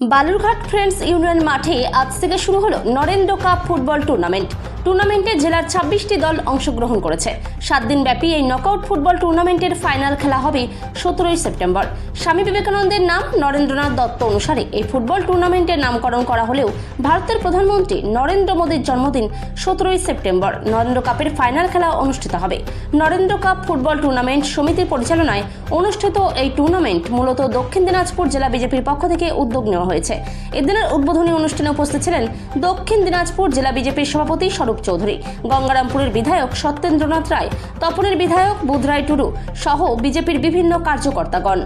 Balurghat friends union মাঠে আজ থেকে শুরু হলো নরেন্দ্র কাপ ফুটবল টুর্নামেন্টে জেলার 26টি দল অংশগ্রহণ করেছে। 7 দিন ব্যাপী এই নকআউট ফুটবল টুর্নামেন্টের ফাইনাল খেলা হবে 17 সেপ্টেম্বর। স্বামী বিবেকানন্দের নাম নরেন্দ্রনাথ দত্ত অনুসারে এই ফুটবল টুর্নামেন্টের নামকরণ করা হলেও ভারতের প্রধানমন্ত্রী নরেন্দ্র মোদীর জন্মদিন 17 সেপ্টেম্বর নরেন্দ্র কাপের ফাইনাল খেলা অনুষ্ঠিত হবে। নরেন্দ্র কাপ ফুটবল টুর্নামেন্ট সমিতির পরিচালনায় অনুষ্ঠিত এই টুর্নামেন্ট মূলত দক্ষিণ দিনাজপুর জেলা বিজেপির পক্ষ থেকে উদ্যোগ নেওয়া হয়েছে। এদিনের উদ্বোধনী অনুষ্ঠানে উপস্থিত ছিলেন দক্ষিণ দিনাজপুর জেলা বিজেপির সভাপতি স্বরূপ চৌধুরী, গঙ্গারামপুরের বিধায়ক সত্যেন্দ্রনাথ রায়, তপনের বিধায়ক বুধরায় টুডু সহ বিজেপির বিভিন্ন কার্যকর্তাগণ।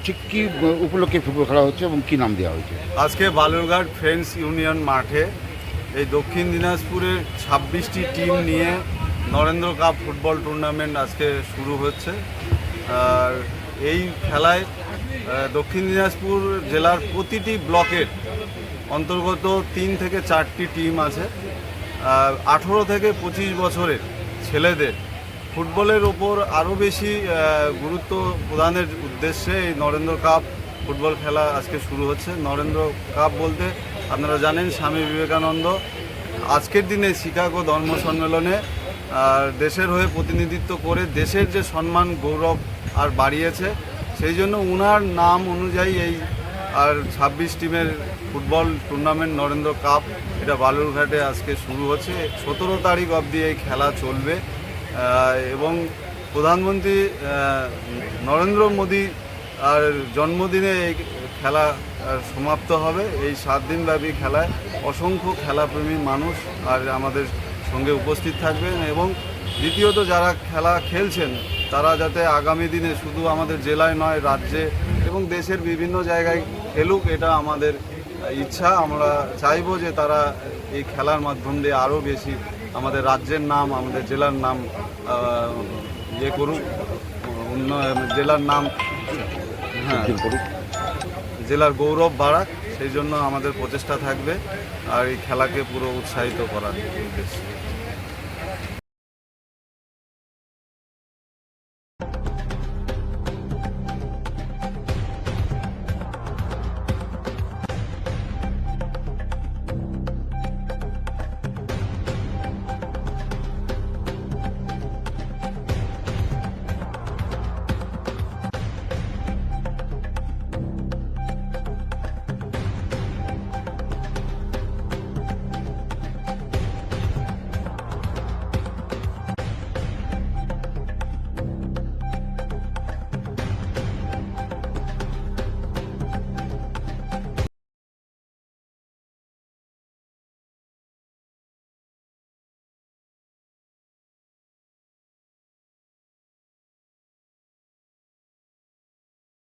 ঠিক কি উপলক্ষে ফুটবল খেলা হচ্ছে এবং কি নাম দেওয়া হয়েছে? আজকে বালুরঘাট ফ্রেন্ডস ইউনিয়ন মাঠে এই দক্ষিণ দিনাজপুরের 26টি টিম নিয়ে নরেন্দ্র কাপ ফুটবল টুর্নামেন্ট আজকে শুরু হচ্ছে। আর এই খেলায় দক্ষিণ দিনাজপুর জেলার প্রতিটি ব্লকের অন্তর্গত 3 থেকে 4টি টিম আছে। 18 থেকে 25 বছরের ছেলেদের ফুটবলের ওপর আরও বেশি গুরুত্ব প্রদানের উদ্দেশ্যে এই নরেন্দ্র কাপ ফুটবল খেলা আজকে শুরু হচ্ছে। নরেন্দ্র কাপ বলতে আপনারা জানেন স্বামী বিবেকানন্দ আজকের দিনে শিকাগো ধর্ম সম্মেলনে দেশের হয়ে প্রতিনিধিত্ব করে দেশের যে সম্মান গৌরব আর বাড়িয়েছে, সেই জন্য ওনার নাম অনুযায়ী এই 26 টিমের ফুটবল টুর্নামেন্ট নরেন্দ্র কাপ এটা বালুরঘাটে আজকে শুরু হচ্ছে। 17 তারিখ অবধি এই খেলা চলবে এবং প্রধানমন্ত্রী নরেন্দ্র মোদী আর জন্মদিনে এই খেলা সমাপ্ত হবে। এই 7 দিনব্যাপী খেলায় অসংখ্য খেলাপ্রেমী মানুষ আর আমাদের সঙ্গে উপস্থিত থাকবেন এবং দ্বিতীয়ত যারা খেলা খেলছেন তারা যাতে আগামী দিনে শুধু আমাদের জেলায় নয়, রাজ্যে এবং দেশের বিভিন্ন জায়গায় খেলুক, এটা আমাদের ইচ্ছা। আমরা চাইবো যে তারা এই খেলার মাধ্যম দিয়ে আরও বেশি আমাদের রাজ্যের নাম, আমাদের জেলার নাম করুক, জেলার নাম করুক, জেলার গৌরব বাড়াক। সেই জন্য আমাদের প্রচেষ্টা থাকবে আর এই খেলাকে পুরো উৎসাহিত করার উদ্দেশ্যে।